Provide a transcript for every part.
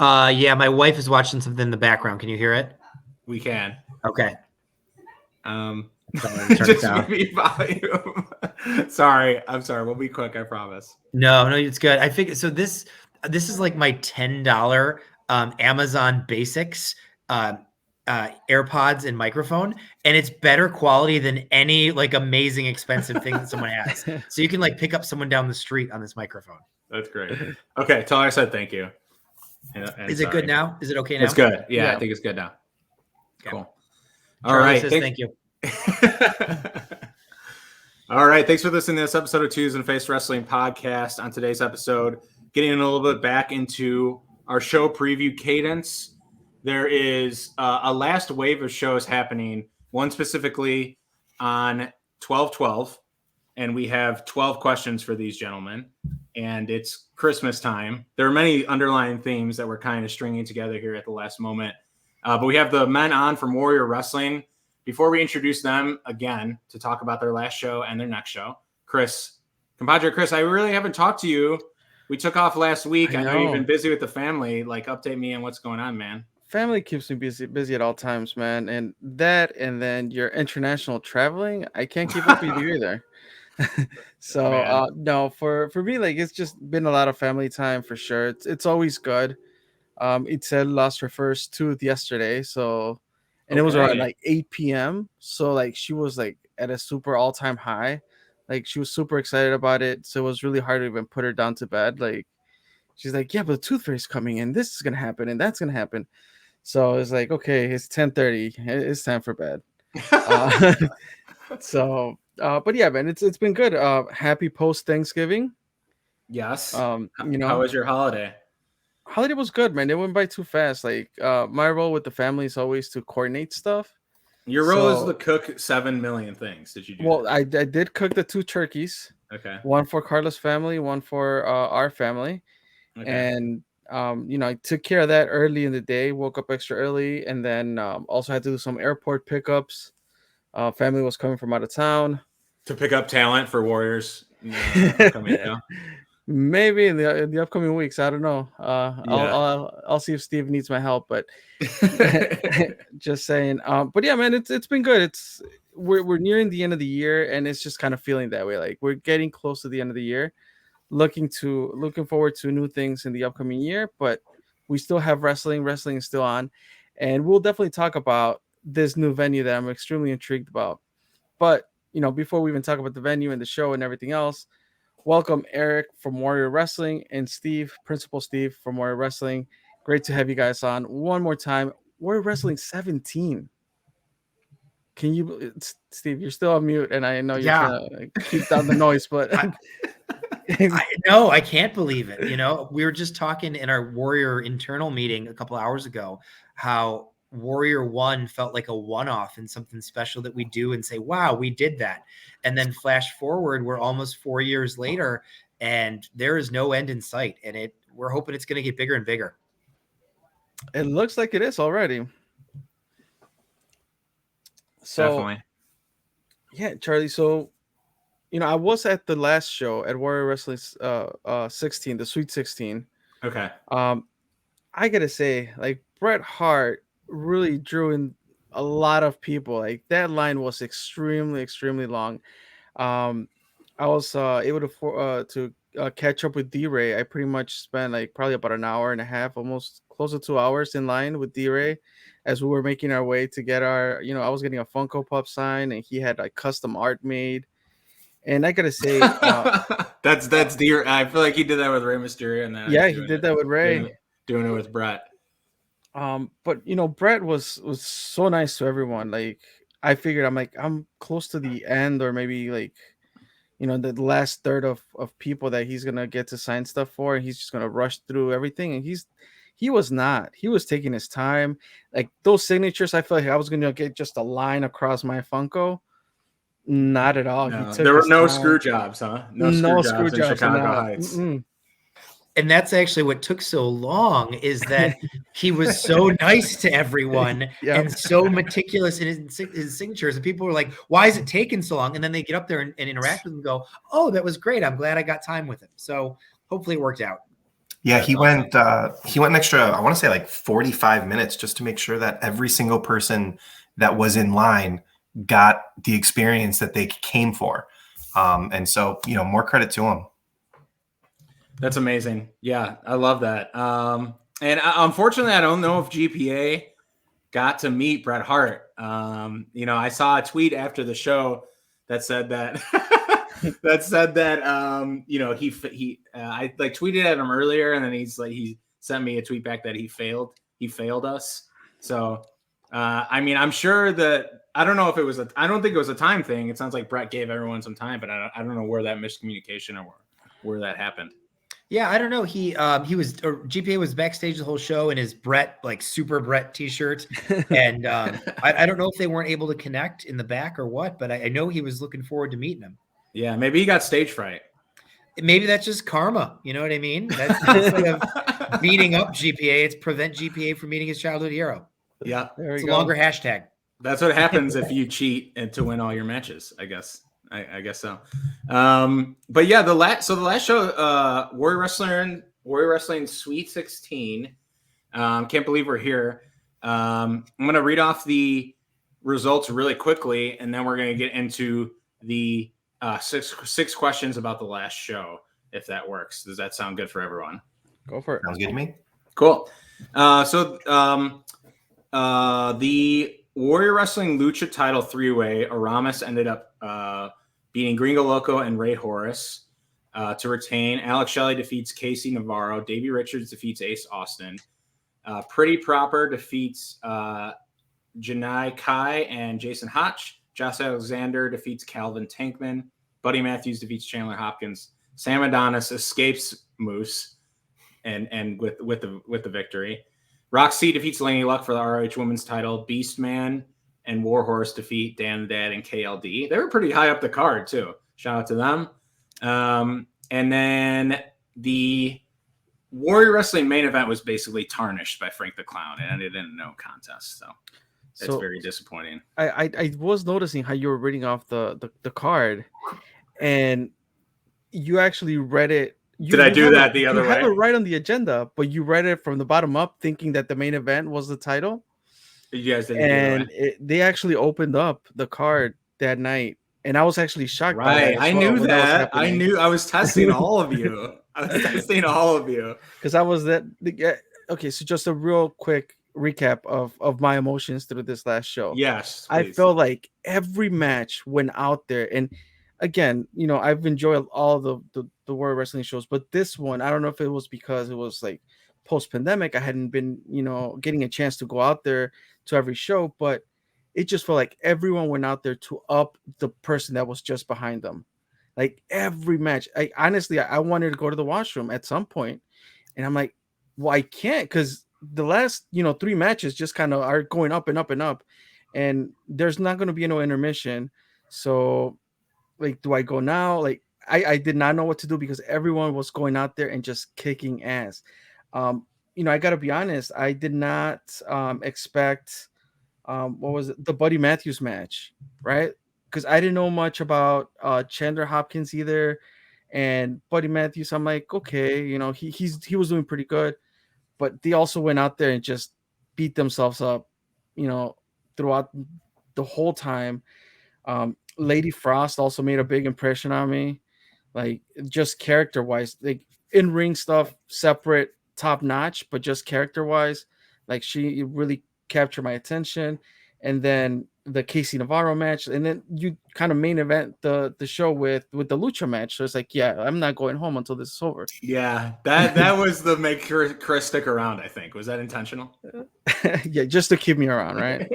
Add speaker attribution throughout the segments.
Speaker 1: Yeah, my wife is watching something in the background. Can you hear it?
Speaker 2: We can.
Speaker 1: Okay.
Speaker 2: Just maybe volume. Sorry, I'm sorry. We'll be quick. I promise.
Speaker 1: No, it's good. I figured so. This is like my $10 Amazon Basics AirPods and microphone, and it's better quality than any like amazing expensive thing that someone has. So you can like pick up someone down the street on this microphone.
Speaker 2: That's great. Okay, tell her I said thank you. And
Speaker 1: is it good now? Is it okay now?
Speaker 2: It's good. Yeah, I think it's good now.
Speaker 1: Okay.
Speaker 2: Cool.
Speaker 1: Charlie
Speaker 2: All right.
Speaker 1: Says thank you.
Speaker 2: All right. Thanks for listening to this episode of Twos and Face Wrestling podcast. On today's episode, getting a little bit back into our show preview cadence. There is a last wave of shows happening, one specifically on 12/12, and we have 12 questions for these gentlemen, and it's Christmas time. There are many underlying themes that we're kind of stringing together here at the last moment, but we have the men on from Warrior Wrestling. Before we introduce them again to talk about their last show and their next show, Compadre Chris, I really haven't talked to you. We took off last week. I know you've been busy with the family. Like, update me on what's going on, man.
Speaker 3: Family keeps me busy at all times, man. And then your international traveling, I can't keep up with you either. So no, for me, like, it's just been a lot of family time for sure. It's always good. Itzel lost her first tooth yesterday, so and it was around like 8 p.m. So like she was like at a super all-time high. Like she was super excited about it. So it was really hard to even put her down to bed. Like she's like, yeah, but the tooth fairy's coming and this is gonna happen and that's gonna happen. So it's like, okay, it's 10:30. It's time for bed. But yeah, man, it's been good. Happy post Thanksgiving.
Speaker 2: Yes.
Speaker 3: How
Speaker 2: was your holiday?
Speaker 3: Holiday was good, man. It went by too fast. Like my role with the family is always to coordinate stuff.
Speaker 2: Your role is to cook 7 million things. Did you do?
Speaker 3: Well, I did cook the 2 turkeys.
Speaker 2: Okay.
Speaker 3: One for Carla's family, one for our family. Okay. And I took care of that early in the day. Woke up extra early, and then also had to do some airport pickups. Family was coming from out of town
Speaker 2: to pick up talent for Warriors.
Speaker 3: Maybe in the upcoming weeks, I don't know. I'll see if Steve needs my help, but just saying. But yeah, man, it's been good. We're nearing the end of the year, and it's just kind of feeling that way. Like we're getting close to the end of the year, looking forward to new things in the upcoming year. But we still have wrestling. Wrestling is still on, and we'll definitely talk about this new venue that I'm extremely intrigued about. But before we even talk about the venue and the show and everything else. Welcome, Eric from Warrior Wrestling and Principal Steve from Warrior Wrestling. Great to have you guys on one more time. Warrior Wrestling 17. Can you, Steve? You're still on mute, and I know you're trying to keep down the noise, but
Speaker 1: I can't believe it. We were just talking in our Warrior internal meeting a couple hours ago how Warrior 1 felt like a one-off and something special that we do and say, wow, we did that. And then flash forward, we're almost 4 years later and there is no end in sight. And we're hoping it's going to get bigger and bigger.
Speaker 3: It looks like it is already. So,
Speaker 2: definitely.
Speaker 3: Yeah, Charlie. So, I was at the last show at Warrior Wrestling 16, the Sweet 16.
Speaker 2: Okay.
Speaker 3: I got to say, like, Bret Hart really drew in a lot of people. Like that line was extremely long. I was able to catch up with D-Ray. I pretty much spent like probably about an hour and a half, almost close to 2 hours in line with D-Ray as we were making our way to get our, I was getting a Funko Pop sign and he had like custom art made. And I gotta say,
Speaker 2: that's D-Ray. I feel like he did that with Rey Mysterio, and then
Speaker 3: he did that with Ray,
Speaker 2: doing it with Bret.
Speaker 3: But Bret was so nice to everyone. Like I figured I'm close to the end, or maybe like the last third of people that he's gonna get to sign stuff for, and he's just gonna rush through everything. And he was not. He was taking his time. Like those signatures, I feel like I was gonna get just a line across my Funko. Not at all.
Speaker 2: No, there were no screw jobs, huh?
Speaker 3: No screw jobs in
Speaker 2: Chicago Heights.
Speaker 1: And that's actually what took so long, is that he was so nice to everyone and so meticulous in his signatures. And people were like, why is it taking so long? And then they get up there and interact with him and go, oh, that was great. I'm glad I got time with him. So hopefully it worked out.
Speaker 4: Yeah,
Speaker 2: That's
Speaker 4: he
Speaker 2: awesome.
Speaker 4: went an extra, I want to say like 45 minutes just to make sure that every single person that was in line got the experience that they came for. And so, more credit to him.
Speaker 2: That's amazing. Yeah, I love that. Unfortunately, I don't know if GPA got to meet Bret Hart. I saw a tweet after the show that said that I like tweeted at him earlier, and then he sent me a tweet back that he failed us. So I'm sure that I don't know if it was I don't think it was a time thing. It sounds like Bret gave everyone some time, but I don't know where that miscommunication or where that happened.
Speaker 1: Yeah, I don't know. GPA was backstage the whole show in his Bret, like Super Bret t-shirt. And I don't know if they weren't able to connect in the back or what, but I know he was looking forward to meeting him.
Speaker 2: Yeah, maybe he got stage fright.
Speaker 1: Maybe that's just karma. You know what I mean? That's instead of beating up GPA, it's prevent GPA from meeting his childhood hero.
Speaker 2: Yeah.
Speaker 1: It's a longer hashtag.
Speaker 2: That's what happens if you cheat and to win all your matches, I guess. I guess so. But yeah, the last show, Warrior Wrestling Sweet 16. Can't believe we're here. I'm going to read off the results really quickly, and then we're going to get into the six questions about the last show, if that works. Does that sound good for everyone?
Speaker 3: Go for it.
Speaker 4: Sounds good to me.
Speaker 2: Cool. The Warrior Wrestling Lucha title 3-way, Aramis ended up beating Gringo Loco and Ray Horace to retain. Alex Shelley defeats Casey Navarro. Davey Richards defeats Ace Austin. Pretty Proper defeats Janai Kai and Jason Hotch. Josh Alexander defeats Calvin Tankman. Buddy Matthews defeats Chandler Hopkins. Sam Adonis escapes Moose and with the victory. Roxy defeats Laney Luck for the ROH Women's title. Beastman and Warhorse defeat Dan the Dad and KLD. They were pretty high up the card too. Shout out to them. And then the Warrior Wrestling main event was basically tarnished by Frank the Clown, and it ended no contest. So it's very disappointing.
Speaker 3: I was noticing how you were reading off the card, and you actually read it.
Speaker 2: Did I do that the other way?
Speaker 3: You had it right on the agenda, but you read it from the bottom up, thinking that the main event was the title.
Speaker 2: You guys didn't.
Speaker 3: And they actually opened up the card that night, and I was actually shocked.
Speaker 2: Right, I knew that. I was testing all of you. Because
Speaker 3: I was that. Okay, so just a real quick recap of my emotions through this last show.
Speaker 2: Yes,
Speaker 3: please. I felt like every match went out there, and again, I've enjoyed all the Warrior Wrestling shows, but this one, I don't know if it was because it was like post-pandemic, I hadn't been, getting a chance to go out there to every show, but it just felt like everyone went out there to up the person that was just behind them. Like every match, I honestly wanted to go to the washroom at some point, and I'm like, well, I can't, because the last 3 matches just kind of are going up and up and up, and there's not going to be no intermission. So like, do I go now? Like I did not know what to do because everyone was going out there and just kicking ass. I got to be honest, I did not expect what was it, the Buddy Matthews match, right? Because I didn't know much about Chandler Hopkins either, and Buddy Matthews. I'm like, okay, he was doing pretty good, but they also went out there and just beat themselves up, throughout the whole time. Lady Frost also made a big impression on me, like just character wise, like in ring stuff, separate, top notch, but just character wise, like she really captured my attention. And then the Casey Navarro match, and then you kind of main event the show with the Lucha match. So it's like, yeah, I'm not going home until this is over.
Speaker 2: Yeah, that was the make Chris stick around, I think. Was that intentional?
Speaker 3: Yeah, just to keep me around, right?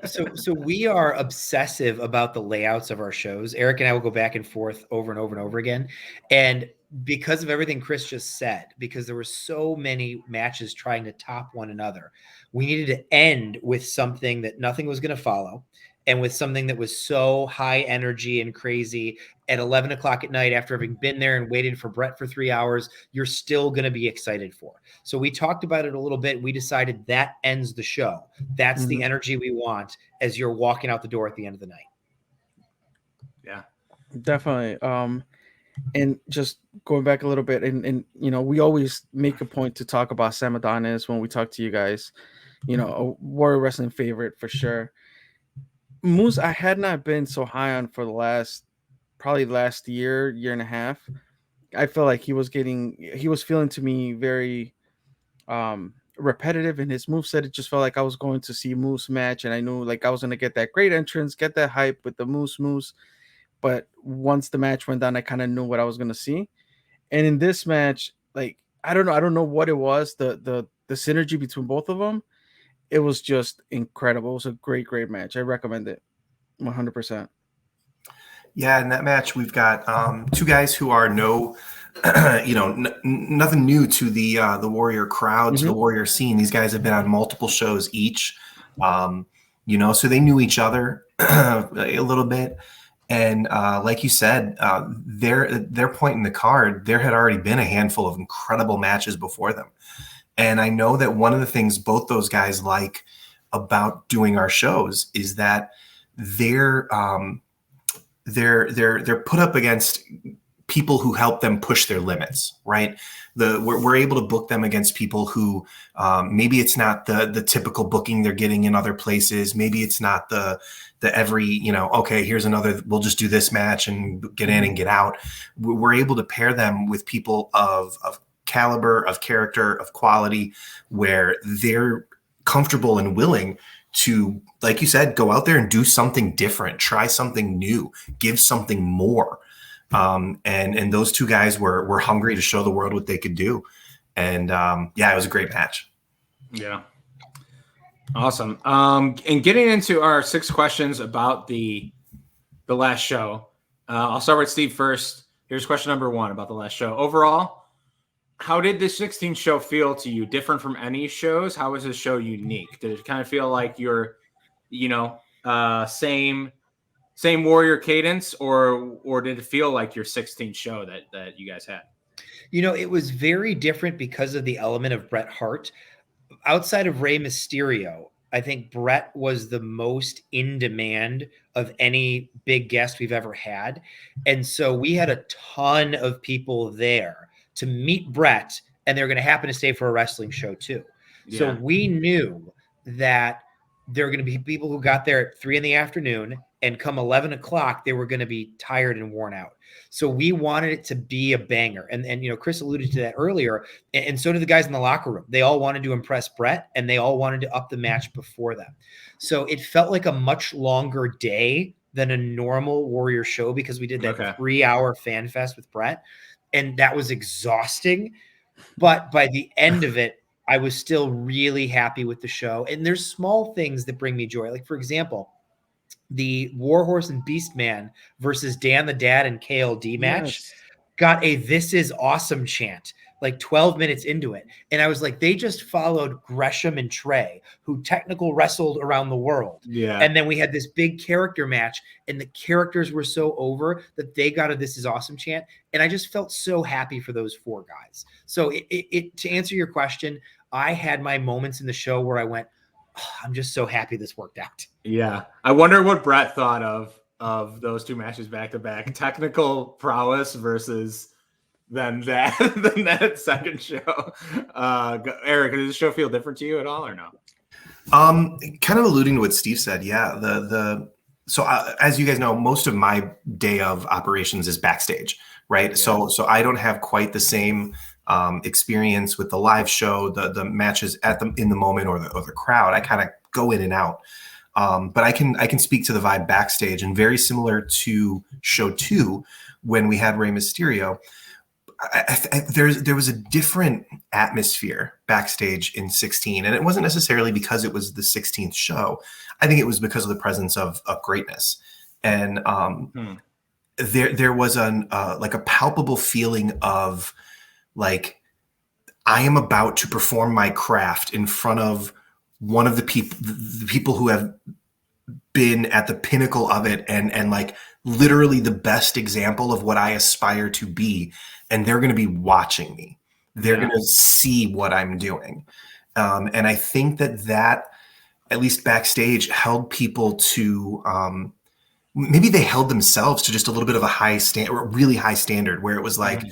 Speaker 1: So we are obsessive about the layouts of our shows. Eric and I will go back and forth over and over and over again. And because of everything Chris just said, because there were so many matches trying to top one another, we needed to end with something that nothing was going to follow, and with something that was so high energy and crazy at 11 o'clock at night after having been there and waited for Bret for 3 hours, you're still going to be excited for. So we talked about it a little bit. We decided that ends the show. That's the energy we want as you're walking out the door at the end of the night.
Speaker 2: Yeah,
Speaker 3: definitely. And just going back a little bit, and we always make a point to talk about Sam Adonis when we talk to you guys. A Warrior Wrestling favorite for sure. Moose, I had not been so high on for probably last year and a half. I felt like he was feeling to me very repetitive in his moveset. It just felt like I was going to see Moose match, and I knew like I was going to get that great entrance, get that hype with the Moose. But once the match went down, I kind of knew what I was going to see. And in this match, like I don't know what it was, the synergy between both of them. It was just incredible. It was a great match. I recommend it 100%.
Speaker 4: Yeah, in that match, we've got two guys who are nothing new to the Warrior crowd, to the Warrior scene. These guys have been on multiple shows each, so they knew each other a little bit. And like you said, their point in the card, there had already been a handful of incredible matches before them. And I know that one of the things both those guys like about doing our shows is that they're put up against people who help them push their limits, right? We're able to book them against people who maybe it's not the typical booking they're getting in other places. Maybe it's not the every, okay, here's another, we'll just do this match and get in and get out. We're able to pair them with people of caliber, of character, of quality, where they're comfortable and willing to, like you said, go out there and do something different, try something new, give something more. And those two guys were hungry to show the world what they could do. And it was a great match.
Speaker 2: Yeah. Awesome. And getting into our 6 questions about the last show, I'll start with Steve first. Here's question number 1 about the last show. Overall, how did the 16th show feel to you? Different from any shows? How was this show unique? Did it kind of feel like your, same Warrior cadence, or did it feel like your 16th show that you guys had?
Speaker 1: It was very different because of the element of Bret Hart. Outside of Rey Mysterio, I think Bret was the most in demand of any big guest we've ever had. And so we had a ton of people there to meet Bret, and they're going to happen to stay for a wrestling show too. Yeah. So we knew that there were going to be people who got there at 3 p.m, and come 11 o'clock, they were going to be tired and worn out. So we wanted it to be a banger. And Chris alluded to that earlier. And so did the guys in the locker room. They all wanted to impress Bret, and they all wanted to up the match before them. So it felt like a much longer day than a normal Warrior show, because we did that 3-hour fan fest with Bret, and that was exhausting. But by the end of it, I was still really happy with the show. And there's small things that bring me joy. Like, for example, the Warhorse and Beastman versus Dan the Dad and KLD match got a "This is awesome" chant like 12 minutes into it. And I was like, they just followed Gresham and Trey, who technical wrestled around the world. Yeah. And then we had this big character match, and the characters were so over that they got a "This is awesome" chant. And I just felt so happy for those 4 guys. So it to answer your question, I had my moments in the show where I went, oh, I'm just so happy this worked out.
Speaker 2: Yeah. I wonder what Bret thought of those 2 matches back to back. Technical prowess versus then that second show. Eric, did the show feel different to you at all or no?
Speaker 4: Kind of alluding to what Steve said. Yeah. So as you guys know, most of my day of operations is backstage, right? Yeah. So I don't have quite the same experience with the live show, the matches in the moment or the crowd. I kind of go in and out. But I can speak to the vibe backstage, and very similar to show 2 when we had Rey Mysterio. There was a different atmosphere backstage in 16, and it wasn't necessarily because it was the 16th show. I think it was because of the presence of greatness, and there was a palpable feeling of like, I am about to perform my craft in front of one of the people who have been at the pinnacle of it, and like literally the best example of what I aspire to be. And they're going to be watching me. They're going to see what I'm doing. And I think that at least backstage, held people to maybe they held themselves to just a little bit of a high standard, or really high standard, where it was like,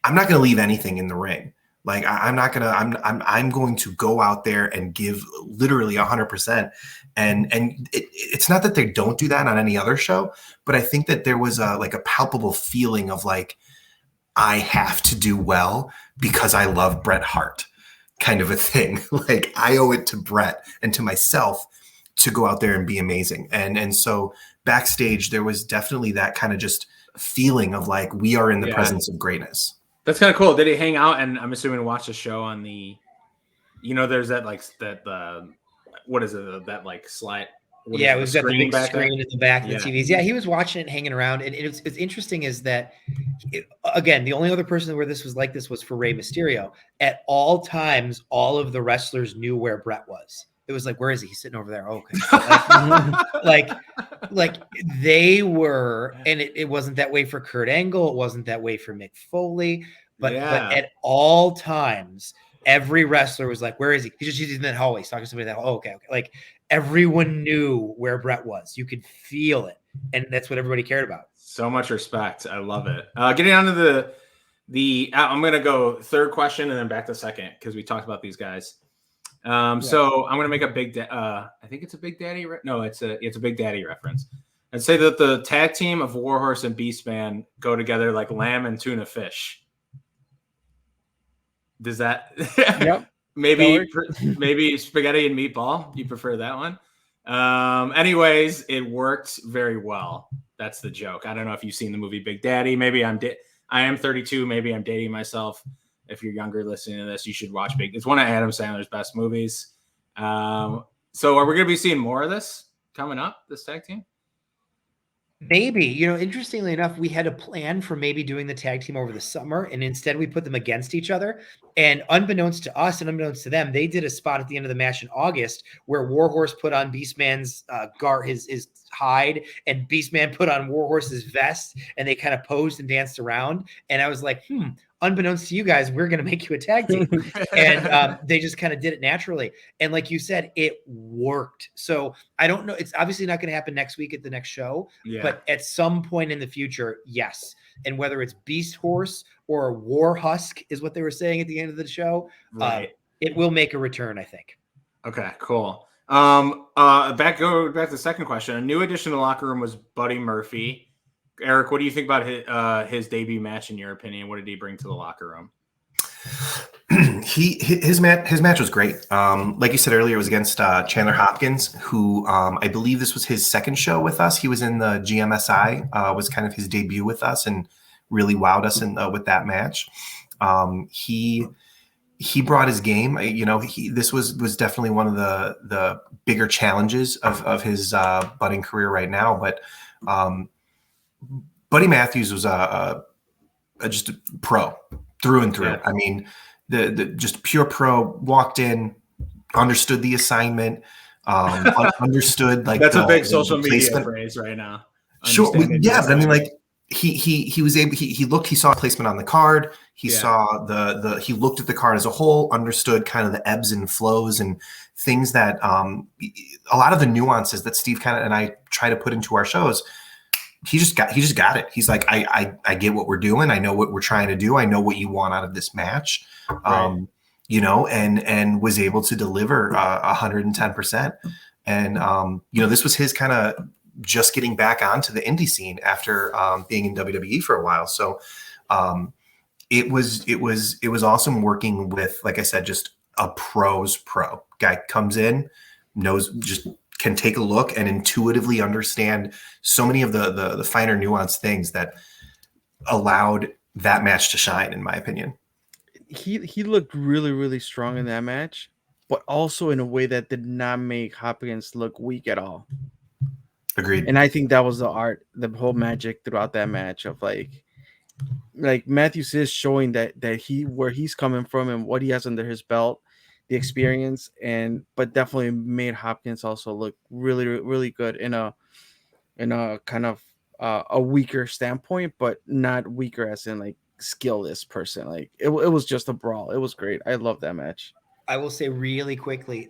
Speaker 4: I'm not going to leave anything in the ring. Like I'm not going to, I'm going to go out there and give literally 100%. And it's not that they don't do that on any other show, but I think that there was like a palpable feeling of like, I have to do well because I love Bret Hart, kind of a thing. Like I owe it to Bret and to myself to go out there and be amazing. And so backstage, there was definitely that kind of just feeling of like, we are in the presence of greatness.
Speaker 2: That's kind of cool. Did he hang out and I'm assuming watch the show on the, there's that like what is it? That like slide.
Speaker 1: We've got the big screen in the back of the TVs. Yeah, he was watching it, hanging around, and it's interesting is that, again, the only other person where this was like this was for Rey Mysterio. At all times, all of the wrestlers knew where Bret was. It was like, where is he? He's sitting over there. Oh, okay. like they were, and it wasn't that way for Kurt Angle. It wasn't that way for Mick Foley. But at all times, every wrestler was like, where is he? He's in that hallway. He's talking to somebody in that hallway. Okay. Like everyone knew where Bret was. You could feel it. And that's what everybody cared about.
Speaker 2: So much respect. I love it. Getting on to I'm going to go third question and then back to second, because we talked about these guys. So I'm going to make a I think it's a Big Daddy. It's a Big Daddy reference. I'd say that the tag team of Warhorse and Beastman go together like lamb and tuna fish. Does that?
Speaker 3: Yep.
Speaker 2: maybe spaghetti and meatball. You prefer that one? Anyways, it worked very well. That's the joke. I don't know if you've seen the movie Big Daddy. Maybe I am 32. Maybe I'm dating myself. If you're younger listening to this, you should watch It's one of Adam Sandler's best movies. So are we going to be seeing more of this coming up, this tag team?
Speaker 1: Maybe. Interestingly enough, we had a plan for maybe doing the tag team over the summer, and instead we put them against each other. And unbeknownst to us and unbeknownst to them, they did a spot at the end of the match in August where Warhorse put on Beastman's his hide, and Beastman put on Warhorse's vest, and they kind of posed and danced around. And I was like, unbeknownst to you guys, we're going to make you a tag team. And they just kind of did it naturally. And like you said, it worked. So I don't know. It's obviously not going to happen next week at the next show, but at some point in the future, yes. And whether it's Beast Horse or War Husk is what they were saying at the end of the show, it will make a return, I think.
Speaker 2: Okay, cool. Back to the second question. A new addition to the locker room was Buddy Murphy. Eric, what do you think about his debut match? In your opinion, what did he bring to the locker room?
Speaker 4: His match was great. Like you said earlier, it was against Chandler Hopkins, who I believe this was his second show with us. He was in the GMSI, was kind of his debut with us, and really wowed us with that match. He brought his game. This was definitely one of the bigger challenges of his budding career right now. But Buddy Matthews was just a pro through and through. Yeah. I mean, the just pure pro. Walked in, understood the assignment, understood like
Speaker 2: that's a big social media phrase right now.
Speaker 4: Sure, yeah, but I mean, like he was able. He looked. He saw placement on the card. He saw he looked at the card as a whole. Understood kind of the ebbs and flows and things that a lot of the nuances that Steve kind of and I try to put into our shows. He just got it. He's like, I get what we're doing. I know what we're trying to do. I know what you want out of this match, right. And was able to deliver 110%. And, this was his kind of just getting back onto the indie scene after being in WWE for a while. So it was awesome working with, like I said, just a pro's pro. Guy comes in, knows, just can take a look and intuitively understand so many of the finer nuanced things that allowed that match to shine, in my opinion.
Speaker 3: He looked really, really strong in that match, but also in a way that did not make Hopkins look weak at all.
Speaker 4: Agreed.
Speaker 3: And I think that was the whole magic throughout that match of like Matthews is showing that where he's coming from and what he has under his belt, the experience, but definitely made Hopkins also look really, really good in a kind of a weaker standpoint, but not weaker as in like skillless person. Like it was just a brawl. It was great. I love that match.
Speaker 1: I will say really quickly,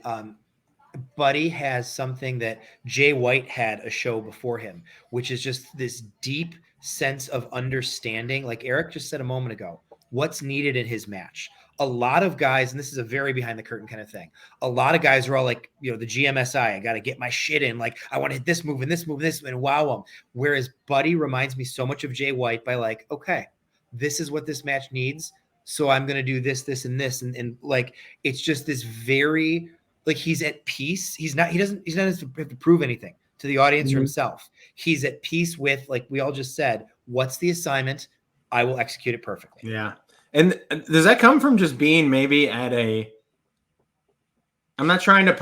Speaker 1: Buddy has something that Jay White had a show before him, which is just this deep sense of understanding. Like Eric just said a moment ago, what's needed in his match. A lot of guys, and this is a very behind the curtain kind of thing. A lot of guys are all like, the GMSI, I got to get my shit in. Like, I want to hit this move and this move and this and wow them. Whereas Buddy reminds me so much of Jay White by like, okay, this is what this match needs. So I'm going to do this, this, and this. And like, it's just this very, like, he's at peace. He doesn't have to prove anything to the audience or himself. He's at peace with, like we all just said, what's the assignment? I will execute it perfectly.
Speaker 2: Yeah. And does that come from just being maybe at I'm not trying to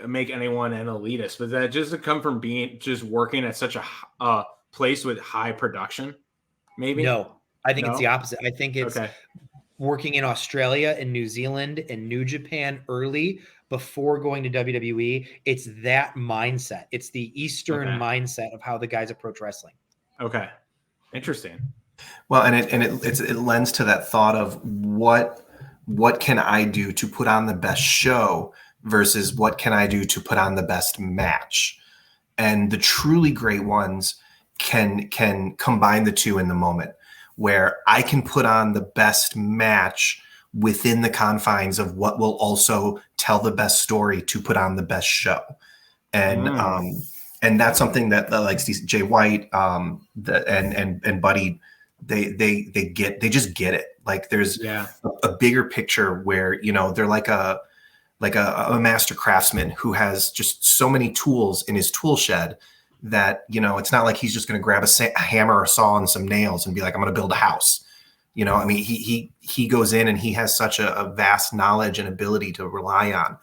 Speaker 2: make anyone an elitist, but that just come from being just working at such a place with high production? Maybe.
Speaker 1: No, I think it's
Speaker 2: No?
Speaker 1: the opposite. I think it's
Speaker 2: Okay.
Speaker 1: working in Australia and New Zealand and New Japan early before going to WWE. It's that mindset. It's the Eastern mindset of how the guys approach wrestling.
Speaker 2: Okay. Interesting.
Speaker 4: Well, and it lends to that thought of what can I do to put on the best show versus what can I do to put on the best match. And the truly great ones can combine the two in the moment, where I can put on the best match within the confines of what will also tell the best story to put on the best show. And and that's something that like Jay White and Buddy, they just get it. Like there's a bigger picture where, they're like a master craftsman who has just so many tools in his tool shed that, it's not like he's just going to grab a hammer or saw and some nails and be like, I'm going to build a house. I mean, he goes in and he has such a vast knowledge and ability to rely on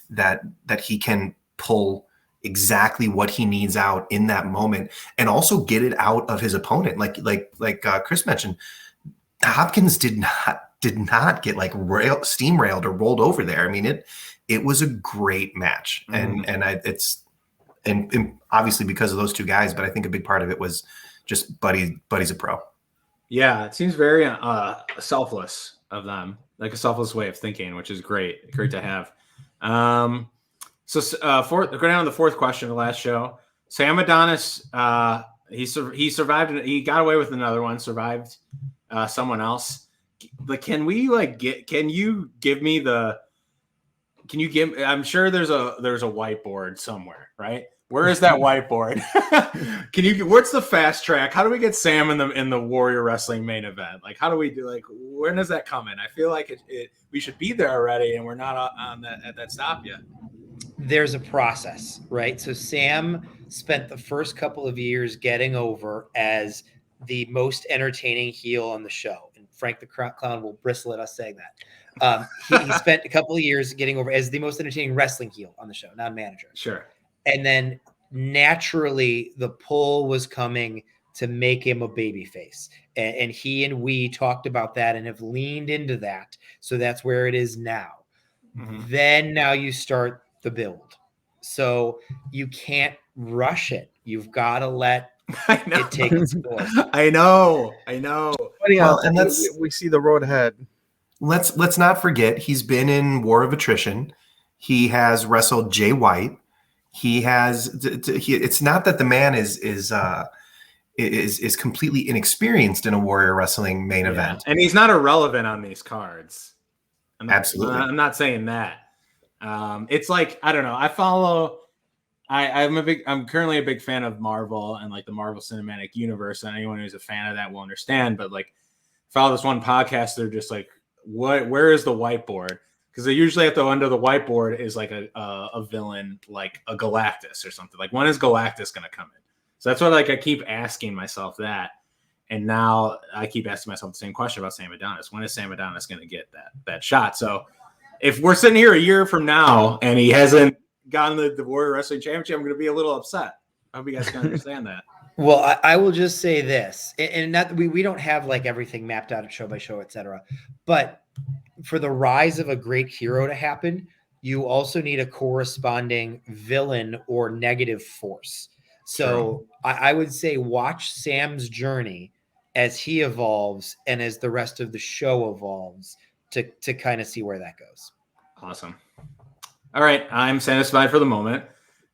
Speaker 4: that he can pull exactly what he needs out in that moment and also get it out of his opponent. Like Chris mentioned, Hopkins did not get like steamrailed or rolled over there. I mean, it was a great match. And obviously because of those two guys, but I think a big part of it was just Buddy's a pro.
Speaker 2: Yeah, it seems very selfless of them, like a selfless way of thinking, which is great to have. So going down to the fourth question of the last show, Sam Adonis, he survived. He got away with another one, survived someone else. But can you give me I'm sure there's a whiteboard somewhere, right? Where is that whiteboard? What's the fast track? How do we get Sam in the Warrior Wrestling main event? Like, how do we do, when does that come in? I feel like we should be there already, and we're not at that stop yet.
Speaker 1: There's a process, right? So Sam spent the first couple of years getting over as the most entertaining heel on the show. And Frank the Clown will bristle at us saying that. He spent a couple of years getting over as the most entertaining wrestling heel on the show, not manager.
Speaker 2: Sure.
Speaker 1: And then naturally the pull was coming to make him a babyface. And he and we talked about that and have leaned into that. So that's where it is now. Mm-hmm. Then now you start the build. So you can't rush it. You've got to let it take its course.
Speaker 2: I know.
Speaker 3: Well, and we see the road ahead.
Speaker 4: Let's not forget he's been in War of Attrition. He has wrestled Jay White. He has. It's not that the man is completely inexperienced in a Warrior Wrestling main event,
Speaker 2: and he's not irrelevant on these cards.
Speaker 4: Absolutely,
Speaker 2: I'm not saying that. It's like, I don't know. I'm currently a big fan of Marvel and like the Marvel Cinematic Universe, and anyone who's a fan of that will understand. But like, follow this one podcast, they're just like, where is the whiteboard? Because they usually at the end of the whiteboard is like a villain, like a Galactus or something. Like, when is Galactus going to come in? So that's why I keep asking myself that. And now I keep asking myself the same question about Sam Adonis. When is Sam Adonis going to get that shot? So if we're sitting here a year from now and he hasn't gotten the Warrior Wrestling Championship, I'm going to be a little upset. I hope you guys can understand that.
Speaker 1: Well, I will just say this, and not we don't have like everything mapped out at show by show, et cetera. But for the rise of a great hero to happen, you also need a corresponding villain or negative force. So I would say watch Sam's journey as he evolves and as the rest of the show evolves to kind of see where that goes.
Speaker 2: Awesome. All right, I'm satisfied for the moment.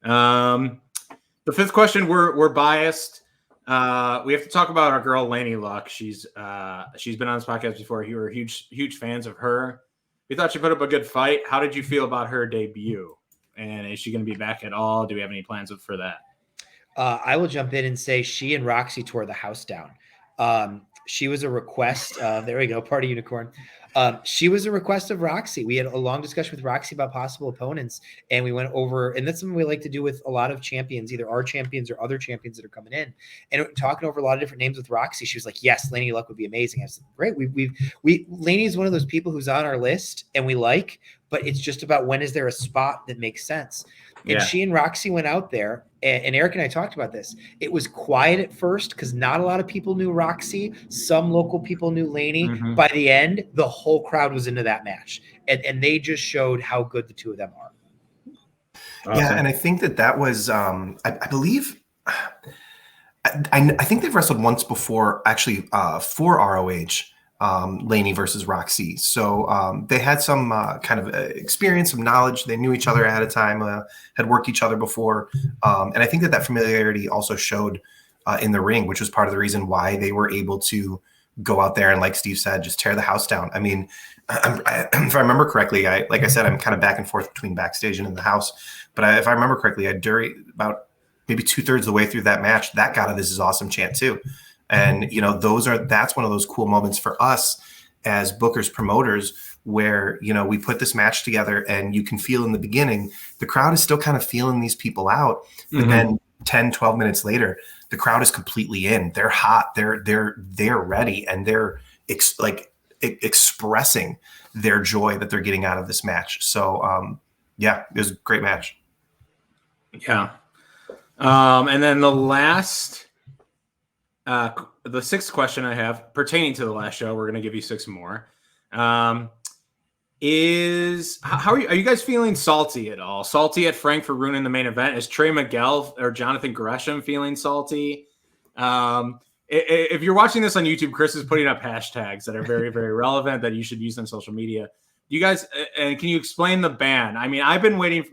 Speaker 2: The fifth question, we're biased. We have to talk about our girl Laney Luck. She's been on this podcast before. You were huge fans of her. We thought she put up a good fight. How did you feel about her debut? And is she going to be back at all? Do we have any plans for that?
Speaker 1: I will jump in and say she and Roxy tore the house down. She was a request. There we go. Party unicorn. She was a request of Roxy. We had a long discussion with Roxy about possible opponents, and we went over, and that's something we like to do with a lot of champions, either our champions or other champions that are coming in, and talking over a lot of different names with Roxy. She was like, yes, Laney Luck would be amazing. I said, great. Laney is one of those people who's on our list and we like, but it's just about when is there a spot that makes sense. And she and Roxy went out there, and Eric and I talked about this. It was quiet at first because not a lot of people knew Roxy. Some local people knew Laney. Mm-hmm. By the end, the whole crowd was into that match, and they just showed how good the two of them are.
Speaker 4: Awesome. Yeah, and I think that was, I believe, I think they've wrestled once before, actually, for ROH. Laney versus Roxy. So they had some kind of experience, some knowledge. They knew each other ahead of time, had worked each other before. And I think that familiarity also showed in the ring, which was part of the reason why they were able to go out there and, like Steve said, just tear the house down. I mean, if I remember correctly, like I said, I'm kind of back and forth between backstage and in the house. But if I remember correctly, during about maybe 2/3 of the way through that match, that got a "This is awesome" chant too. And, you know, that's one of those cool moments for us as bookers, promoters, where, you know, we put this match together and you can feel in the beginning, the crowd is still kind of feeling these people out. But then 10, 12 minutes later, the crowd is completely in. They're hot. They're ready. And they're expressing their joy that they're getting out of this match. So, yeah, it was a great match.
Speaker 2: Yeah. And then the sixth question I have pertaining to the last show, we're going to give you 6 more, is are you guys feeling salty at all? Salty at Frank for ruining the main event? Is Trey Miguel or Jonathan Gresham feeling salty? If you're watching this on YouTube, Chris is putting up hashtags that are very, very relevant that you should use on social media. You guys, and can you explain the ban? I mean, I've been waiting.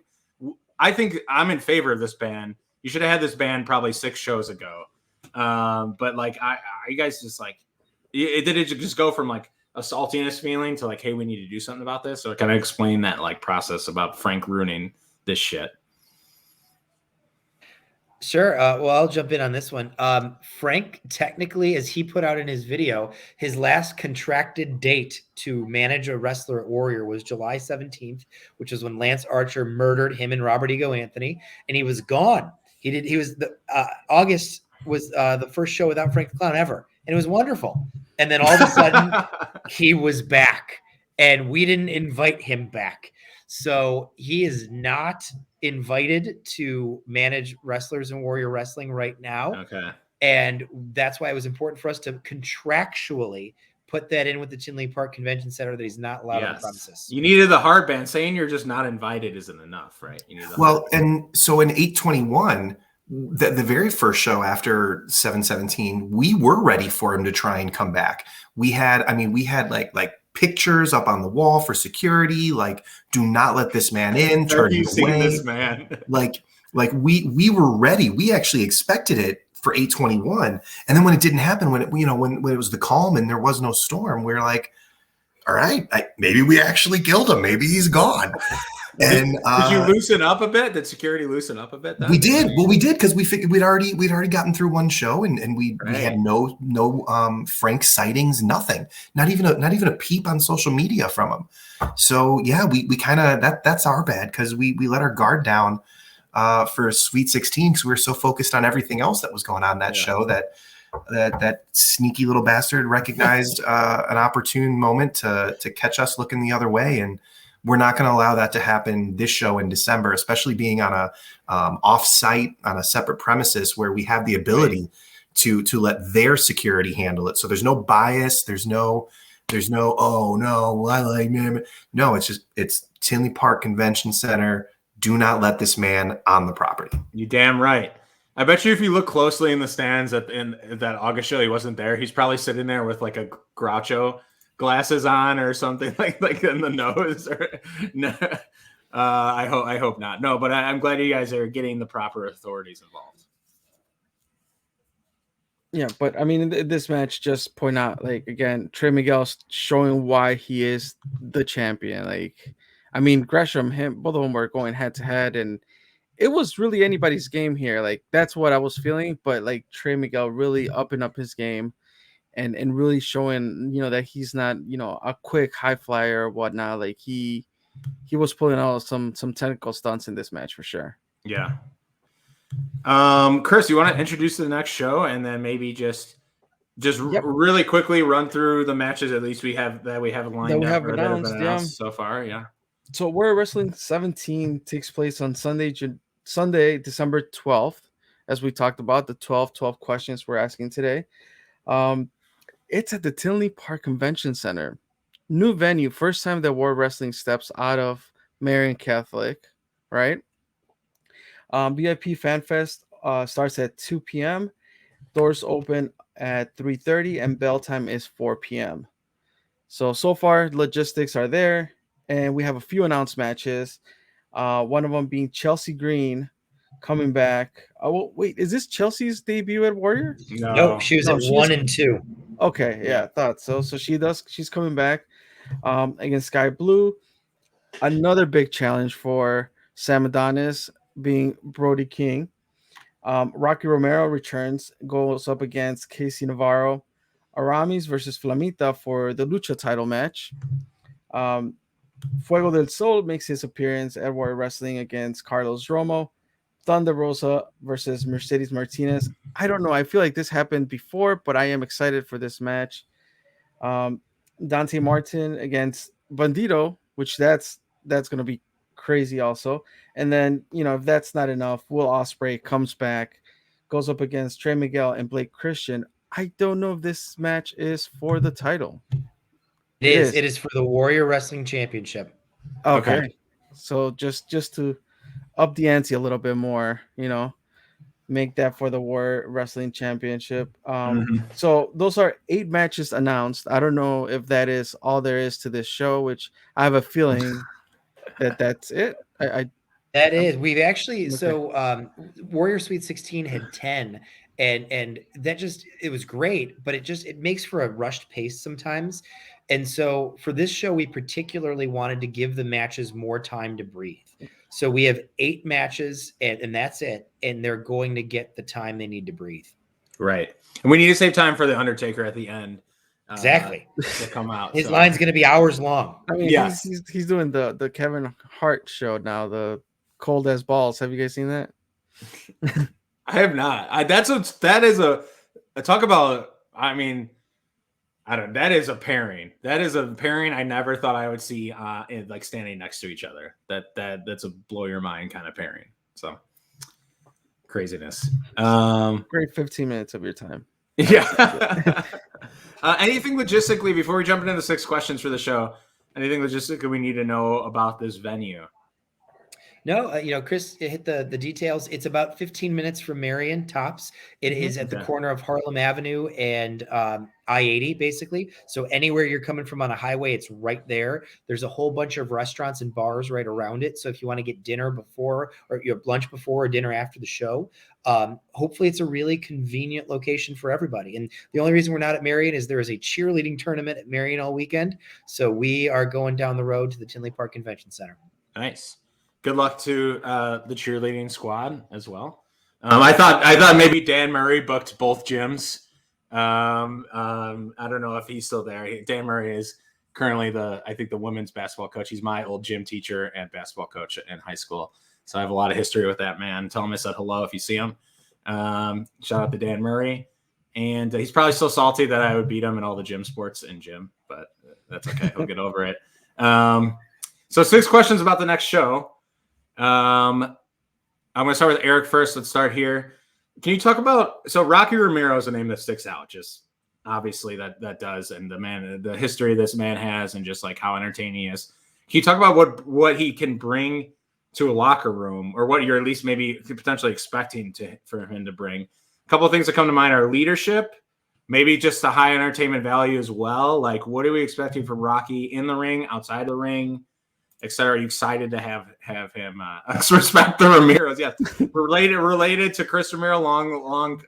Speaker 2: I think I'm in favor of this ban. You should have had this ban probably 6 shows ago. But like, are you guys just like, did it just go from like a saltiness feeling to like, hey, we need to do something about this? So kind of explain that like process about Frank ruining this shit.
Speaker 1: Sure. Well, I'll jump in on this one. Frank, technically, as he put out in his video, his last contracted date to manage a wrestler at Warrior was July 17th, which is when Lance Archer murdered him and Robert Ego Anthony, and he was gone. August was the first show without Frank the Clown ever, and it was wonderful. And then all of a sudden, he was back, and we didn't invite him back. So he is not invited to manage wrestlers in Warrior Wrestling right now.
Speaker 2: Okay. And
Speaker 1: that's why it was important for us to contractually put that in with the Tinley Park Convention Center that he's not allowed on the premises.
Speaker 2: You needed the hard ban. Saying you're just not invited isn't enough, right? You need
Speaker 4: and so in 821, the very first show after 717, we were ready for him to try and come back. We had like pictures up on the wall for security, like, do not let this man in, turn him away.
Speaker 2: This man.
Speaker 4: like we were ready. We actually expected it for 821. And then when it didn't happen, when it was the calm and there was no storm, we were like, all right, maybe we actually killed him. Maybe he's gone. And
Speaker 2: did you loosen up a bit? Did security loosen up a bit?
Speaker 4: We did. Well, we did because we figured we'd already gotten through one show, and we had no Frank sightings, nothing, not even a peep on social media from him. So yeah, we kind of that's our bad because we let our guard down for Sweet 16 because we were so focused on everything else that was going on that show that sneaky little bastard recognized an opportune moment to catch us looking the other way. And we're not going to allow that to happen this show in December, especially being on a off-site on a separate premises where we have the ability to let their security handle it. So there's no bias. There's no, oh no, I like him. No, it's Tinley Park Convention Center. Do not let this man on the property.
Speaker 2: You damn right. I bet you if you look closely in the stands in that August show, he wasn't there. He's probably sitting there with like a Groucho glasses on or something like in the nose. Or no. I hope not. No, but I'm glad you guys are getting the proper authorities involved.
Speaker 3: Yeah, but I mean, in this match, just point out, like, again, Trey Miguel showing why he is the champion. Like, I mean, Gresham, both of them were going head to head, and it was really anybody's game here. Like, that's what I was feeling. But like Trey Miguel really upping up his game and really showing, that he's not, a quick high flyer or whatnot. Like he was pulling out some technical stunts in this match for sure.
Speaker 2: Yeah. Chris, you want to introduce the next show and then maybe just really quickly run through the matches at least we have lined up or that have been announced so far. Yeah.
Speaker 3: So Warrior Wrestling 17 takes place on Sunday, December 12th, as we talked about the 12 questions we're asking today. It's at the Tinley Park Convention Center. New venue, first time that Warrior Wrestling steps out of Marian Catholic, right? VIP Fan Fest starts at 2 p.m. Doors open at 3:30 and bell time is 4 p.m. So far, logistics are there, and we have a few announced matches. One of them being Chelsea Green coming back. Oh, wait, is this Chelsea's debut at Warrior?
Speaker 1: No, she was at 1 and 2.
Speaker 3: Okay, yeah, I thought so. So she's coming back against Sky Blue. Another big challenge for Sam Adonis being Brody King. Rocky Romero returns, goes up against Casey Navarro. Aramis versus Flamita for the Lucha title match. Fuego del Sol makes his appearance at Warrior Wrestling against Carlos Romo. Thunder Rosa versus Mercedes Martinez. I don't know. I feel like this happened before, but I am excited for this match. Dante Martin against Bandito, which that's going to be crazy also. And then, if that's not enough, Will Ospreay comes back, goes up against Trey Miguel and Blake Christian. I don't know if this match is for the title.
Speaker 1: It is. It is for the Warrior Wrestling Championship.
Speaker 3: Okay. So just to up the ante a little bit more, make that for the Warrior Wrestling Championship. So those are 8 matches announced. I don't know if that is all there is to this show, which I have a feeling that's it.
Speaker 1: That is. We've actually Warrior Sweet 16 had 10, and that it was great, but it makes for a rushed pace sometimes. And so for this show, we particularly wanted to give the matches more time to breathe. So we have 8 matches, and that's it. And they're going to get the time they need to breathe.
Speaker 2: Right. And we need to save time for the Undertaker at the end.
Speaker 1: Exactly.
Speaker 2: To come out.
Speaker 1: His line's going to be hours long.
Speaker 3: I mean, yes. He's doing the Kevin Hart show now, the Cold as Balls. Have you guys seen that?
Speaker 2: I have not. That is a talk about. I mean, I don't. That is a pairing. That is a pairing I never thought I would see like standing next to each other. That's a blow your mind kind of pairing. So craziness.
Speaker 3: Great 15 minutes of your time.
Speaker 2: Yeah. Anything logistically before we jump into the 6 questions for the show? Anything logistically we need to know about this venue?
Speaker 1: No, Chris hit the details. It's about 15 minutes from Marion tops. It is at the corner of Harlem Avenue and I-80, basically. So anywhere you're coming from on a highway, it's right there. There's a whole bunch of restaurants and bars right around it. So if you want to get dinner before or your lunch before or dinner after the show, hopefully it's a really convenient location for everybody. And the only reason we're not at Marion is there is a cheerleading tournament at Marion all weekend. So we are going down the road to the Tinley Park Convention Center.
Speaker 2: Nice. Good luck to the cheerleading squad as well. I thought maybe Dan Murray booked both gyms. I don't know if he's still there. Dan Murray is currently the women's basketball coach. He's my old gym teacher and basketball coach in high school. So I have a lot of history with that man. Tell him I said hello if you see him. Shout out to Dan Murray. And he's probably still salty that I would beat him in all the gym sports in gym, but that's okay. He'll get over it. So 6 questions about the next show. I'm going to start with Eric first. Let's start here. Can you talk about, so Rocky Romero is a name that sticks out, just obviously that does, and the history this man has and just like how entertaining he is. Can you talk about what he can bring to a locker room, or what you're at least maybe potentially expecting for him to bring? A couple of things that come to mind are leadership, maybe just the high entertainment value as well. Like, what are we expecting from Rocky in the ring, outside the ring? etc. Are you excited to have him respect the Ramiros? Yeah, related to Chris Ramiro, long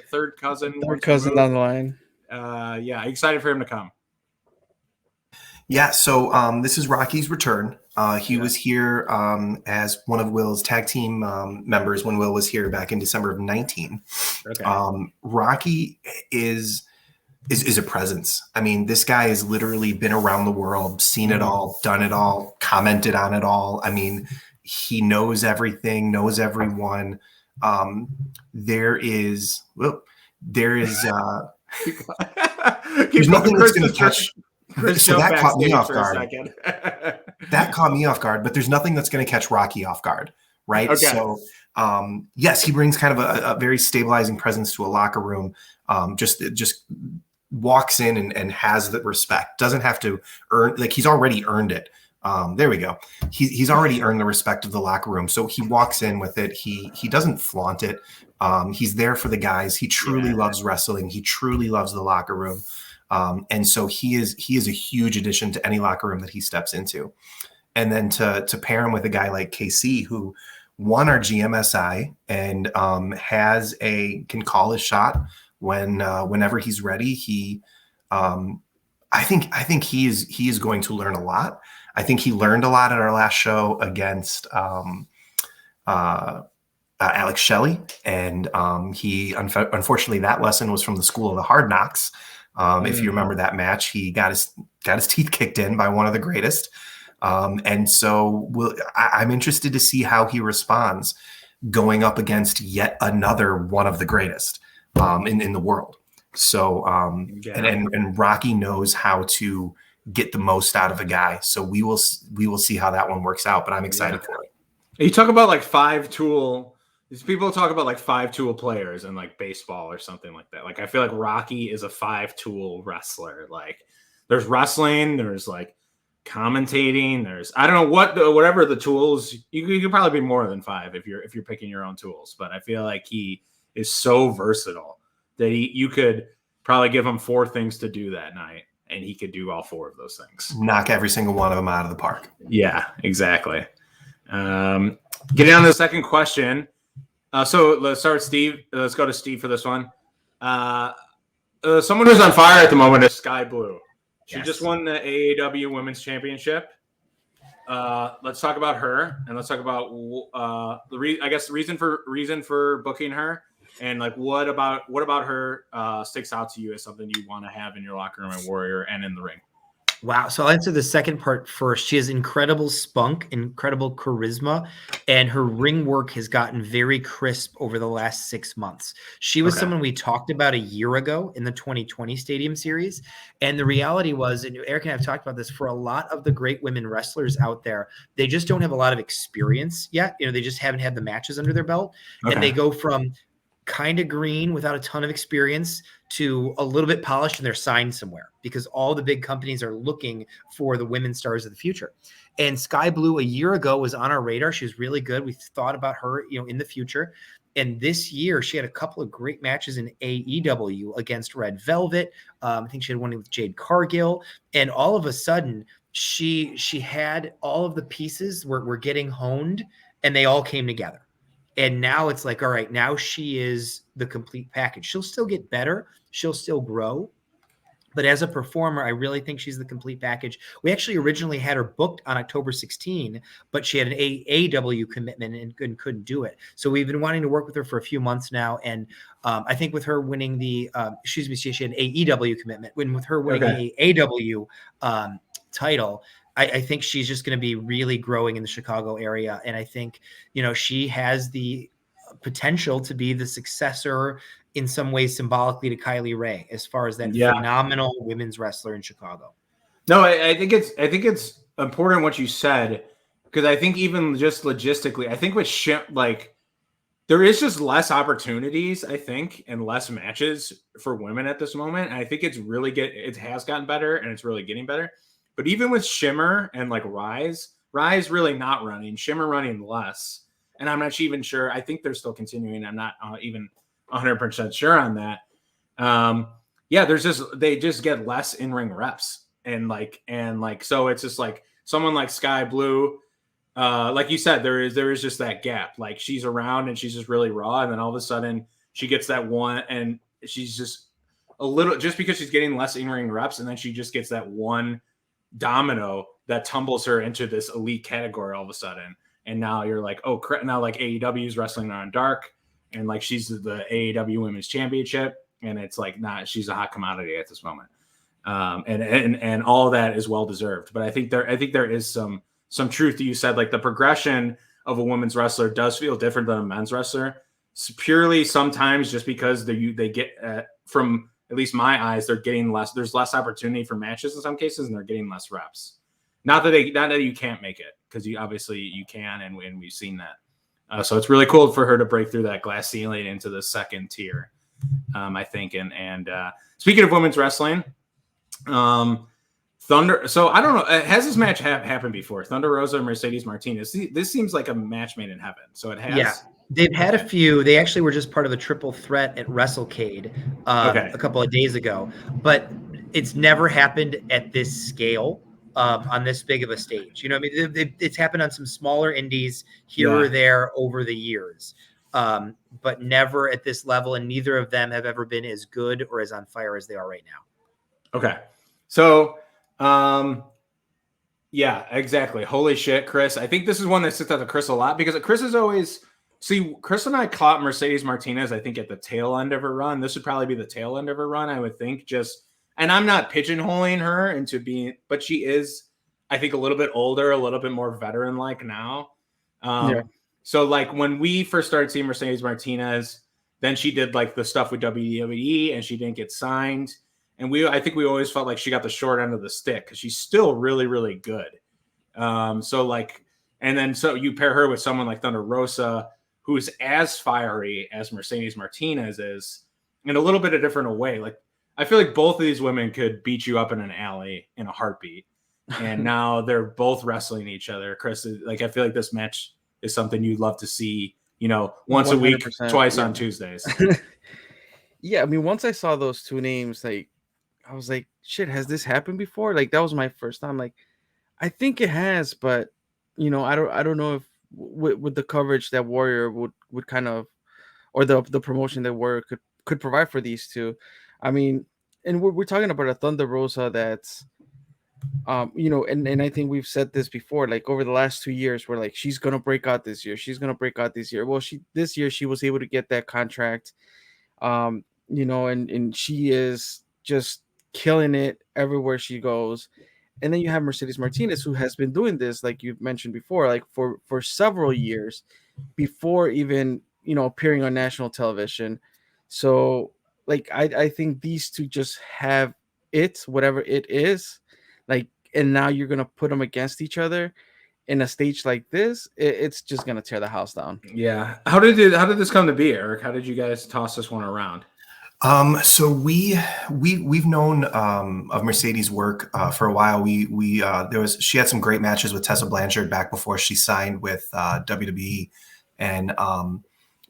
Speaker 2: third cousin.
Speaker 3: Third cousin down the line.
Speaker 2: Yeah, excited for him to come.
Speaker 4: Yeah, so this is Rocky's return. He was here as one of Will's tag team members when Will was here back in December of 19.
Speaker 2: Okay.
Speaker 4: Rocky is a presence. I mean, this guy has literally been around the world, seen it all, done it all, commented on it all. I mean, he knows everything, knows everyone. There's nothing that's going to catch. So that caught me off guard. That caught me off guard, but there's nothing that's going to catch Rocky off guard, right?
Speaker 2: Okay.
Speaker 4: So, yes, he brings kind of a very stabilizing presence to a locker room. Just walks in and has the respect. Doesn't have to earn, like, he's already earned it. There we go. He's already earned the respect of the locker room. So he walks in with it. He doesn't flaunt it. He's there for the guys. He truly loves wrestling. He truly loves the locker room. And so he is a huge addition to any locker room that he steps into. And then to pair him with a guy like KC, who won our GMSI and can call his shot whenever he's ready. I think he is going to learn a lot. I think he learned a lot at our last show against Alex Shelley, and unfortunately that lesson was from the School of the Hard Knocks. If you remember that match, he got his teeth kicked in by one of the greatest. And so I'm interested to see how he responds going up against yet another one of the greatest in the world. So and Rocky knows how to get the most out of a guy. So we will see how that one works out. But I'm excited for it.
Speaker 2: You talk about like 5-tool. These people talk about like 5-tool players in like baseball or something like that. Like I feel like Rocky is a 5-tool wrestler. Like there's wrestling, there's like commentating, there's I don't know whatever the tools. You could probably be more than 5 if you're picking your own tools. But I feel like he is so versatile that you could probably give him 4 things to do that night, and he could do all 4 of those things.
Speaker 4: Knock every single one of them out of the park.
Speaker 2: Yeah, exactly. Getting on to the second question. So let's start with Steve. Let's go to Steve for this one. Someone who's on fire at the moment is Sky Blue. She just won the AAW Women's Championship. Let's talk about her, and let's talk about the reason for booking her, and like what about her sticks out to you as something you want to have in your locker room at Warrior and in the ring.
Speaker 1: Wow. So I'll answer the second part first. She has incredible spunk, incredible charisma, and her ring work has gotten very crisp over the last 6 months. She was someone we talked about a year ago in the 2020 Stadium Series. And the reality was, and Eric and I have talked about this, for a lot of the great women wrestlers out there, they just don't have a lot of experience yet. They just haven't had the matches under their belt. Okay. And they go from kind of green without a ton of experience to a little bit polished, and they're signed somewhere because all the big companies are looking for the women stars of the future. And Sky Blue a year ago was on our radar. She was really good. We thought about her, in the future. And this year she had a couple of great matches in AEW against Red Velvet. I think she had one with Jade Cargill. And all of a sudden she had all of the pieces were getting honed, and they all came together. And now it's like, all right, now she is the complete package. She'll still get better. She'll still grow. But as a performer, I really think she's the complete package. We actually originally had her booked on October 16, but she had an AAW commitment and couldn't do it. So we've been wanting to work with her for a few months now. And I think with her winning she had an AEW commitment. With her winning the AAW title, I think she's just going to be really growing in the Chicago area. And I think, she has the potential to be the successor in some ways symbolically to Kylie Ray as far as that phenomenal women's wrestler in Chicago.
Speaker 2: No, I think it's important what you said, because I think even just logistically, I think with there is just less opportunities, I think, and less matches for women at this moment. And I think it has gotten better, and it's really getting better. But even with Shimmer and like Rise really not running, Shimmer running less. And I'm not even sure. I think they're still continuing. I'm not even 100% sure on that. They just get less in-ring reps. And so it's just like someone like Sky Blue, like you said, there is just that gap. Like she's around and she's just really raw, and then all of a sudden she gets that one, and she's just a little, just because she's getting less in-ring reps, and then she just gets that one domino that tumbles her into this elite category all of a sudden. And now you're like, oh, now like AEW is wrestling on Dark, and like she's the AEW Women's Championship, and it's like, she's a hot commodity at this moment. And all of that is well deserved. But I think there is some truth that you said, like the progression of a women's wrestler does feel different than a men's wrestler. It's purely sometimes just because they get from at least my eyes, they're getting less. There's less opportunity for matches in some cases, and they're getting less reps. Not that you can't make it, because you can, and we've seen that. So it's really cool for her to break through that glass ceiling into the second tier, I think. And speaking of women's wrestling, Thunder. So I don't know. Has this match happened before? Thunder Rosa and Mercedes Martinez. This seems like a match made in heaven. So it has.
Speaker 1: Yeah, they've had a few. They actually were just part of a triple threat at WrestleCade a couple of days ago, but it's never happened at this scale. On this big of a stage, you know, I mean, it's happened on some smaller indies here or there over the years, but never at this level. And neither of them have ever been as good or as on fire as they are right now.
Speaker 2: Okay. So, yeah, exactly. Holy shit, Chris. I think this is one that sits out to Chris a lot, because Chris is always, Chris and I caught Mercedes Martinez, I think, at the tail end of her run. This would probably be the tail end of her run, I would think, and I'm not pigeonholing her into being, but she is, I think, a little bit older, a little bit more veteran-like now. So like when we first started seeing Mercedes Martinez, then she did like the stuff with WWE, and she didn't get signed. And I think we always felt like she got the short end of the stick, because she's still really, really good. So you pair her with someone like Thunder Rosa, who is as fiery as Mercedes Martinez is, in a little bit of different way. Like, I feel like both of these women could beat you up in an alley in a heartbeat. And now they're both wrestling each other. Chris, like, I feel like this match is something you'd love to see, once 100%, a week, twice on Tuesdays.
Speaker 3: Yeah. I mean, once I saw those two names, like, I was like, shit, has this happened before? Like, that was my first time. Like, I think it has, but I don't know if with the coverage that Warrior would kind of, or the promotion that Warrior could provide for these two. I mean, and we're talking about a Thunder Rosa that's, and I think we've said this before, like over the last 2 years, we're like, she's going to break out this year. She's going to break out this year. Well, this year she was able to get that contract, and she is just killing it everywhere she goes. And then you have Mercedes Martinez, who has been doing this, like you've mentioned before, like for several years before even, appearing on national television. So, like, I think these two just have it, whatever it is, like, and now you're gonna put them against each other in a stage like this. It's just gonna tear the house down.
Speaker 2: Yeah. How did this come to be, Eric? How did you guys toss this one around?
Speaker 4: So we've known of Mercedes' work for a while. She had some great matches with Tessa Blanchard back before she signed with WWE, and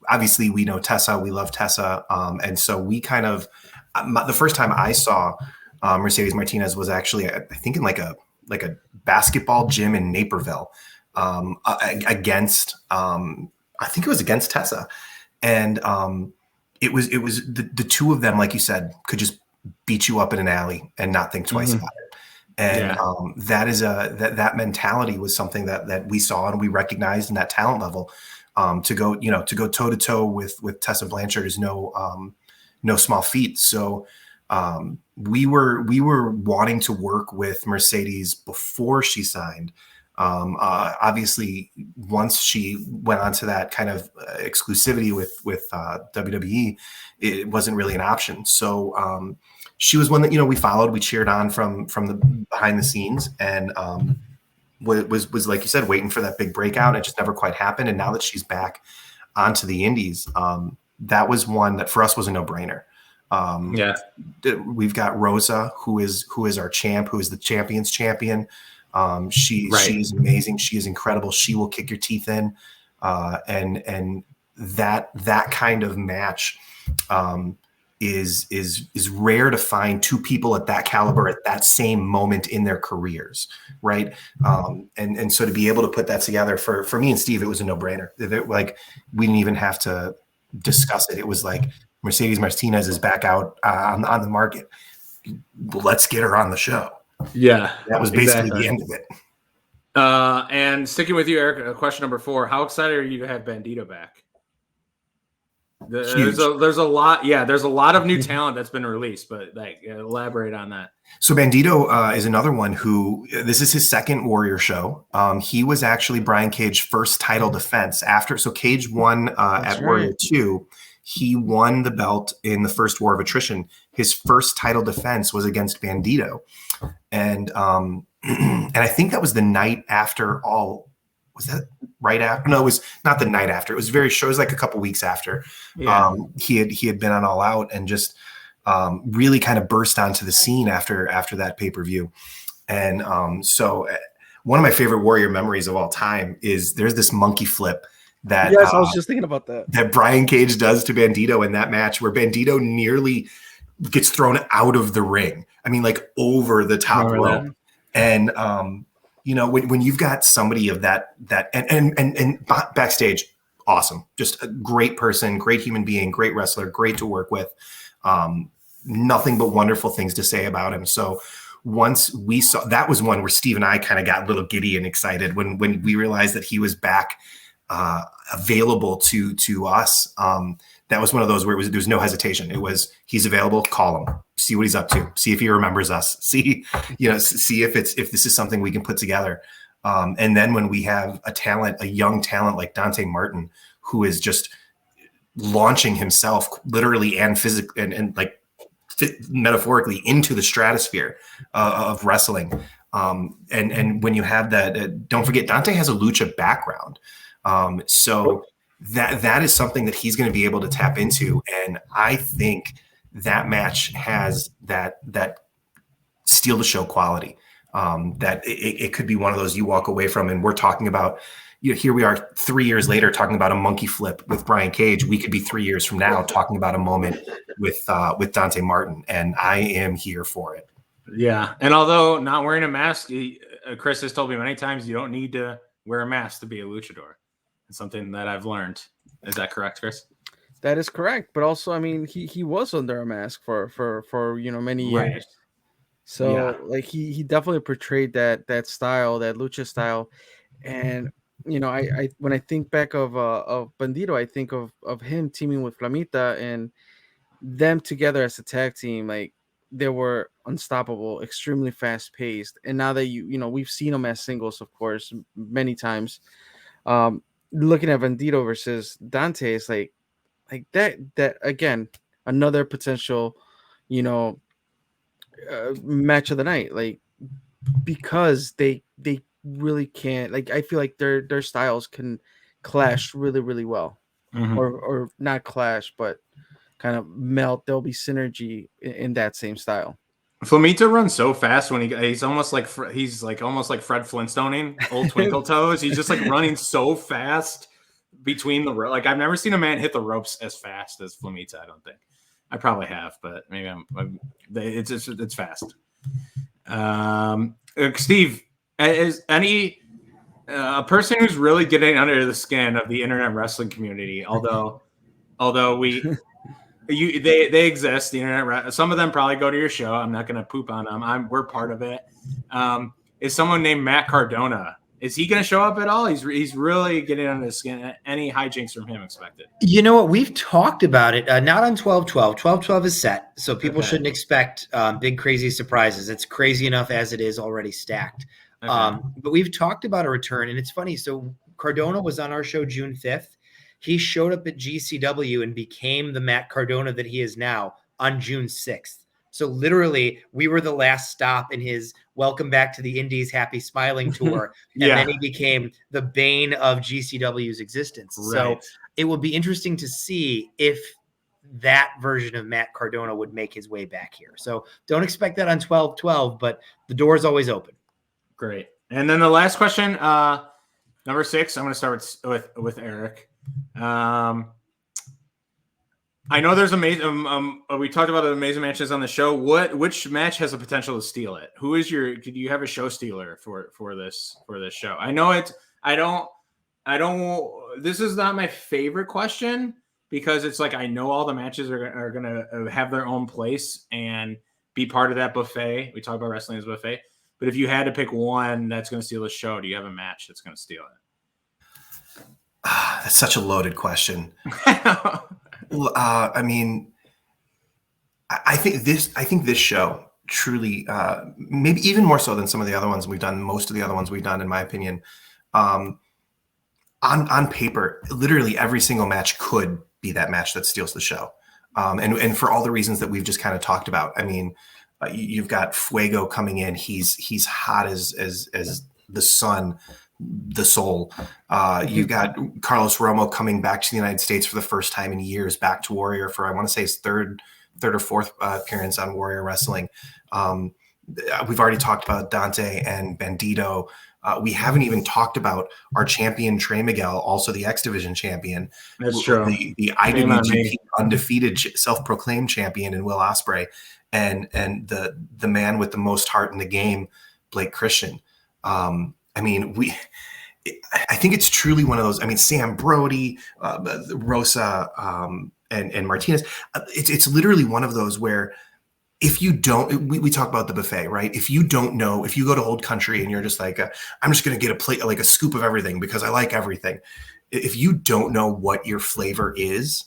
Speaker 4: obviously we know Tessa, we love Tessa, and so we kind of the first time I saw Mercedes Martinez was actually, I think, in like a basketball gym in Naperville against I think it was against Tessa, and it was the two of them, like you said, could just beat you up in an alley and not think twice about it. And that is that mentality was something that we saw and we recognized in that talent level. To go toe to toe with Tessa Blanchard is no small feat. So we were wanting to work with Mercedes before she signed. Obviously, once she went on to that kind of exclusivity with WWE, it wasn't really an option. So she was one that we followed, we cheered on from the behind the scenes, and was like you said, waiting for that big breakout. It just never quite happened. And now that she's back onto the indies, that was one that for us was a no-brainer. We've got Rosa, who is our champ, who is the champion's champion. She's amazing. She is incredible. She will kick your teeth in. And that kind of match is rare to find two people at that caliber at that same moment in their careers, right? And so to be able to put that together for me and Steve, it was a no-brainer. Like, we didn't even have to discuss it. It was like, Mercedes Martinez is back out on the market. Let's get her on the show.
Speaker 2: Yeah,
Speaker 4: That was basically the end of it.
Speaker 2: And sticking with you, Eric, question number 4: how excited are you to have Bandito back? There's a lot. Yeah, there's a lot of new talent that's been released, but like, elaborate on that.
Speaker 4: So Bandito is another one who, this is his second Warrior show. He was actually Brian Cage's first title defense after. So Cage won at Warrior 2. He won the belt in the first War of Attrition. His first title defense was against Bandito. And and I think that was the night after all. Was that right after? No, it was not the night after. It was very short. It was like a couple weeks after. Yeah. He had been on All Out and just really kind of burst onto the scene after that pay-per-view. And so one of my favorite Warrior memories of all time is there's this monkey flip that
Speaker 3: I was just thinking about that
Speaker 4: Brian Cage does to Bandito in that match, where Bandito nearly gets thrown out of the ring. I mean, like over the top rope. And you know, when you've got somebody of that and backstage, awesome, just a great person, great human being, great wrestler, great to work with, nothing but wonderful things to say about him. So once we saw, that was one where Steve and I kind of got a little giddy and excited when we realized that he was back available to us. That was one of those where there was no hesitation. It was, he's available, call him, see what he's up to, see if he remembers us, see if this is something we can put together. And then when we have a young talent like Dante Martin, who is just launching himself literally and physically and like metaphorically into the stratosphere of wrestling. And when you have that, don't forget, Dante has a lucha background. So that is something that he's going to be able to tap into. And I think that match has that steal the show quality, that it could be one of those you walk away from. And we're talking about, here we are 3 years later talking about a monkey flip with Brian Cage. We could be 3 years from now talking about a moment with Dante Martin, and I am here for it.
Speaker 2: Yeah. And although not wearing a mask, Chris has told me many times, you don't need to wear a mask to be a luchador. It's something that I've learned. Is that correct, Chris?
Speaker 3: That is correct. But also, I mean, he was under a mask for many years.
Speaker 2: Right.
Speaker 3: So like he definitely portrayed that style, that lucha style. And I when I think back of Bandito, I think of him teaming with Flamita and them together as a tag team. Like, they were unstoppable, extremely fast paced. And now that we've seen them as singles, of course, many times. Looking at Bandito versus Dante is like that again, another potential, match of the night, like, because they really can't, like, I feel like their styles can clash really, really well, or not clash, but kind of melt. There'll be synergy in that same style.
Speaker 2: Flamita runs so fast when he's almost like Fred Flintstoning old Twinkle Toes. He's just like running so fast between the ropes. Like, I've never seen a man hit the ropes as fast as Flamita. I don't think. I probably have, but maybe it's fast. Steve, is any a person who's really getting under the skin of the internet wrestling community? Although they exist, the internet. Some of them probably go to your show. I'm not going to poop on them. We're part of it. Is someone named Matt Cardona? Is he going to show up at all? He's really getting under the skin. Any hijinks from him expected?
Speaker 1: You know what? We've talked about it. Not on 12/12. 12/12 is set, so people shouldn't expect big crazy surprises. It's crazy enough as it is already stacked. Okay. But we've talked about a return, and it's funny. So Cardona was on our show June 5th. He showed up at GCW and became the Matt Cardona that he is now on June 6th. So literally, we were the last stop in his Welcome Back to the Indies Happy Smiling tour. And then he became the bane of GCW's existence. Right. So it will be interesting to see if that version of Matt Cardona would make his way back here. So don't expect that on 12/12, but the door is always open.
Speaker 2: Great. And then the last question, number 6, I'm going to start with Eric. I know there's amazing. We talked about the amazing matches on the show. Which match has the potential to steal it? Who is your? Do you have a show stealer for this show? I know it. I don't. This is not my favorite question because it's like I know all the matches are gonna have their own place and be part of that buffet. We talk about wrestling as a buffet, but if you had to pick one that's gonna steal the show, do you have a match that's gonna steal it?
Speaker 4: That's such a loaded question. I mean, I think this show truly, maybe even more so than some of the other ones we've done, most of the other ones we've done, in my opinion, on paper, literally every single match could be that match that steals the show. And for all the reasons that we've just kind of talked about. I mean, you've got Fuego coming in. He's hot as the sun, the soul. You've got Carlos Romo coming back to the United States for the first time in years, back to Warrior for, I want to say, his third or fourth appearance on Warrior Wrestling. We've already talked about Dante and Bandito. We haven't even talked about our champion Trey Miguel, also the X Division champion.
Speaker 2: That's true.
Speaker 4: The IWGP undefeated self-proclaimed champion in Will Ospreay, and the man with the most heart in the game, Blake Christian. I mean, I think it's truly one of those. I mean, Sam Brody, Rosa, and Martinez. It's literally one of those where if you don't, we talk about the buffet, right? If you don't know, if you go to Old Country and you're just like, I'm just going to get a plate, like a scoop of everything because I like everything. If you don't know what your flavor is,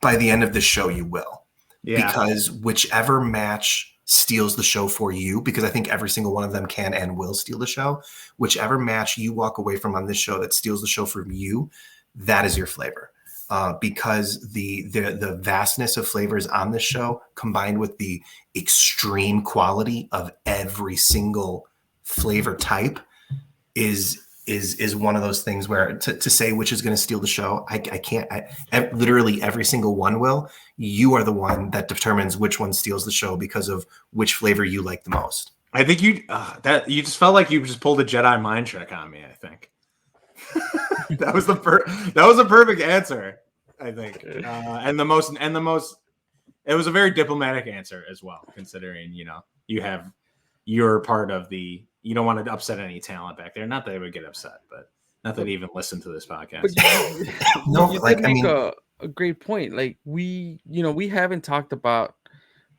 Speaker 4: by the end of the show, you will. Yeah. Because whichever match steals the show for you, because I think every single one of them can and will steal the show. Whichever match you walk away from on this show that steals the show from you, that is your flavor. Because the vastness of flavors on this show, combined with the extreme quality of every single flavor type, is one of those things where to say which is going to steal the show, I can't. Literally every single one will. You are the one that determines which one steals the show because of which flavor you like the most.
Speaker 2: I think you just felt like you just pulled a Jedi mind trick on me. I think that was the perfect answer. I think, and the most. It was a very diplomatic answer as well, considering you're part of the. You don't want to upset any talent back there. Not that they would get upset, but not that they even listen to this podcast.
Speaker 3: No, you like, make a great point. Like we haven't talked about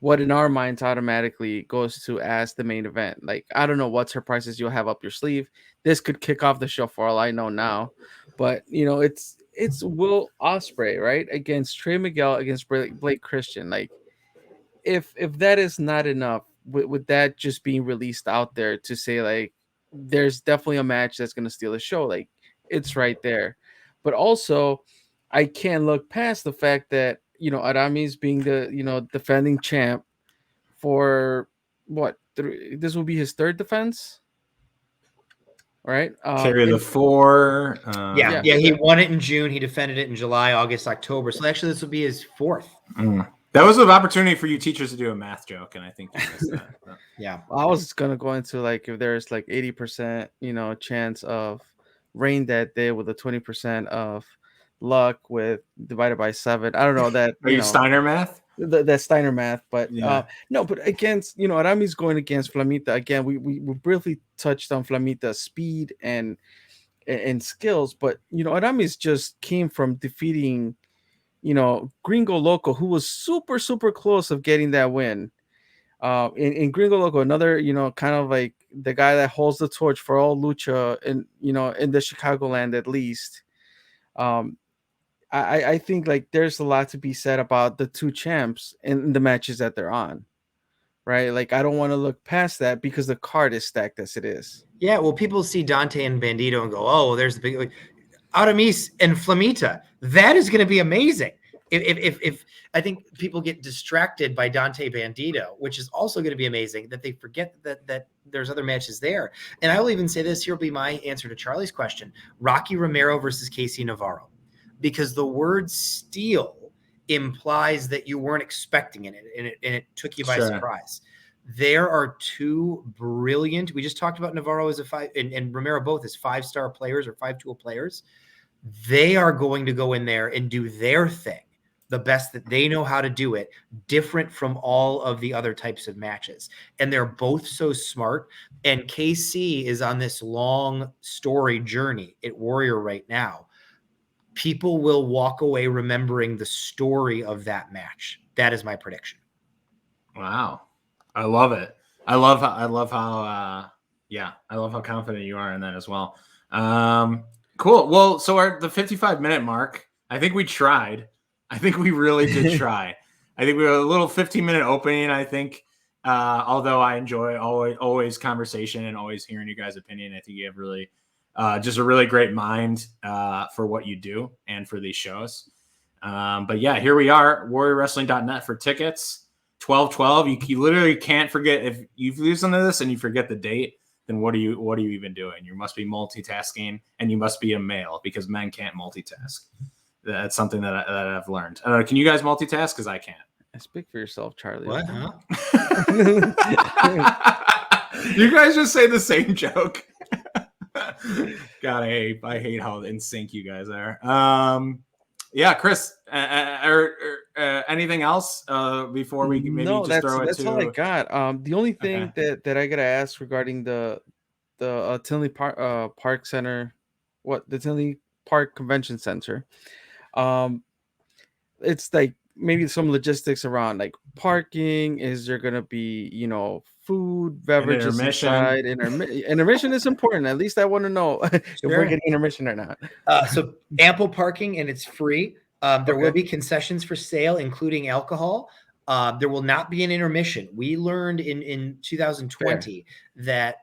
Speaker 3: what in our minds automatically goes to as the main event. Like, I don't know what surprises you'll have up your sleeve. This could kick off the show for all I know now, but it's Will Ospreay, right? Against Trey Miguel, against Blake Christian. Like, if that is not enough, with that just being released out there to say, like, there's definitely a match that's going to steal the show. Like, it's right there. But also, I can't look past the fact that, Aramis being the, defending champ for this will be his third defense. Right.
Speaker 2: Carry the 4.
Speaker 1: Yeah. He won it in June. He defended it in July, August, October. So actually, this will be his fourth.
Speaker 2: That was an opportunity for you teachers to do a math joke, and I think you missed that.
Speaker 1: Yeah,
Speaker 3: I was gonna go into like if there's like 80%, chance of rain that day with a 20% of luck with divided by 7. I don't know that.
Speaker 2: Are you Steiner math?
Speaker 3: That Steiner math, but
Speaker 2: yeah.
Speaker 3: No, but against Aramis going against Flamita again. We briefly touched on Flamita's speed and skills, but Aramis just came from defeating Gringo Loco, who was super, super close of getting that win. In Gringo Loco, another, kind of like the guy that holds the torch for all lucha in the Chicagoland, at least. I think like there's a lot to be said about the two champs in the matches that they're on. Right. Like, I don't want to look past that because the card is stacked as it is.
Speaker 1: Yeah. Well, people see Dante and Bandito and go, oh, there's the big, like, Aramis and Flamita. That is going to be amazing. If I think people get distracted by Dante Bandito, which is also going to be amazing, that they forget that there's other matches there. And I will even say this, here will be my answer to Charlie's question: Rocky Romero versus Casey Navarro, because the word steal implies that you weren't expecting it and it took you by surprise. There are two brilliant. We just talked about Navarro as a 5 and Romero both as 5-star players or 5-tool players. They are going to go in there and do their thing the best that they know how to do it, different from all of the other types of matches. And they're both so smart. And KC is on this long story journey at Warrior right now. People will walk away remembering the story of that match. That is my prediction.
Speaker 2: Wow. I love it. I love how confident you are in that as well. Cool. Well, so the 55-minute mark, I think we tried. I think we really did try. I think we were a little 15-minute opening, I think. Although I enjoy always conversation and always hearing you guys' opinion. I think you have really just a really great mind for what you do and for these shows. But yeah, here we are, warriorwrestling.net for tickets. 12/12. You literally can't forget. If you've listened to this and you forget the date, then what are you even doing? You must be multitasking, and you must be a male, because men can't multitask. That's something that I've learned. Can you guys multitask? Because I can't.
Speaker 3: Speak for yourself, Charlie.
Speaker 1: What? Huh?
Speaker 2: You guys just say the same joke. God, I hate how in sync you guys are. Yeah, Chris, anything else before we maybe just throw it to?
Speaker 3: That's all I got. The only thing that I gotta ask regarding the Tinley Park Center, the Tinley Park Convention Center, it's like maybe some logistics around like parking. Is there gonna be food, beverages inside? Intermission is important. At least I want to know if we're getting intermission or not.
Speaker 1: So ample parking, and it's free. There will be concessions for sale, including alcohol. There will not be an intermission. We learned in 2020 that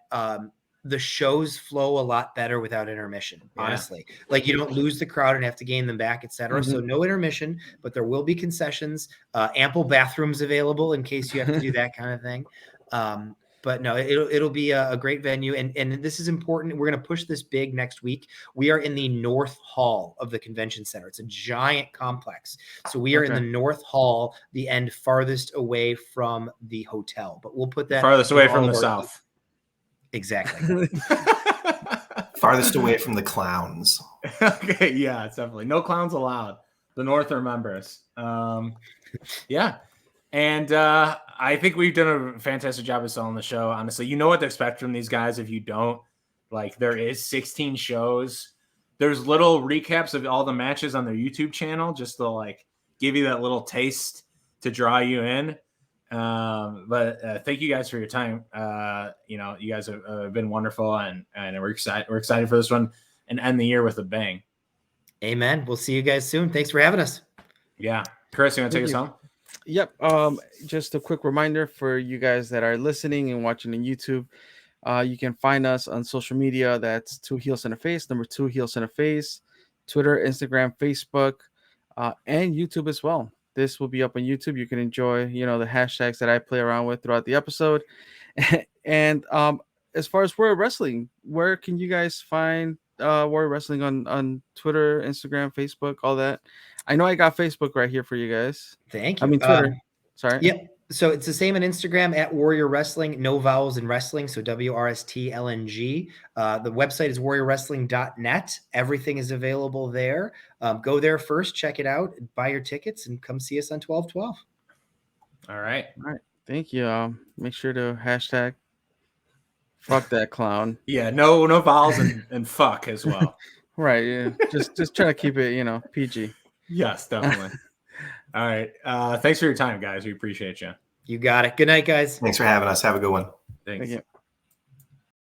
Speaker 1: the shows flow a lot better without intermission, honestly. Like, you don't lose the crowd and have to gain them back, etc. So no intermission, but there will be concessions, ample bathrooms available in case you have to do that kind of thing. But no, it'll be a great venue. And this is important. We're going to push this big next week. We are in the North Hall of the convention center. It's a giant complex. So we are in the North Hall, the end farthest away from the hotel, but we'll put that
Speaker 2: farthest away from the south.
Speaker 1: Exactly.
Speaker 4: Farthest away from the clowns.
Speaker 2: Okay. Yeah, it's definitely no clowns allowed. The North remembers. Yeah. And I think we've done a fantastic job of selling the show. Honestly, you know what to expect from these guys. If you don't, like, there is 16 shows. There's little recaps of all the matches on their YouTube channel, just to like give you that little taste to draw you in. But thank you guys for your time. You guys have been wonderful, and we're excited. We're excited for this one and end the year with a bang.
Speaker 1: Amen. We'll see you guys soon. Thanks for having us.
Speaker 2: Yeah, Chris, you want to take us home?
Speaker 3: Yep. Just a quick reminder for you guys that are listening and watching on YouTube. You can find us on social media. That's 2 Heels and a Face, number 2 Heels and a Face, Twitter, Instagram, Facebook, and YouTube as well. This will be up on YouTube. You can enjoy, the hashtags that I play around with throughout the episode. And as far as Warrior Wrestling, where can you guys find Warrior Wrestling on Twitter, Instagram, Facebook, all that? I know I got Facebook right here for you guys.
Speaker 1: Thank you.
Speaker 3: I mean, Twitter. Sorry.
Speaker 1: Yep. So it's the same on Instagram at Warrior Wrestling, no vowels in wrestling. So WRSTLNG. The website is warriorwrestling.net. Everything is available there. Go there first, check it out, buy your tickets, and come see us on 12/12.
Speaker 2: All right.
Speaker 3: Thank you. Make sure to hashtag fuck that clown.
Speaker 2: Yeah, no vowels and fuck as well.
Speaker 3: Right. Yeah. Just try to keep it, PG.
Speaker 2: Yes, definitely. All right. Thanks for your time, guys. We appreciate you.
Speaker 1: You got it. Good night, guys.
Speaker 4: Thanks for having us. Have a good one.
Speaker 2: Thanks.
Speaker 3: Thank you.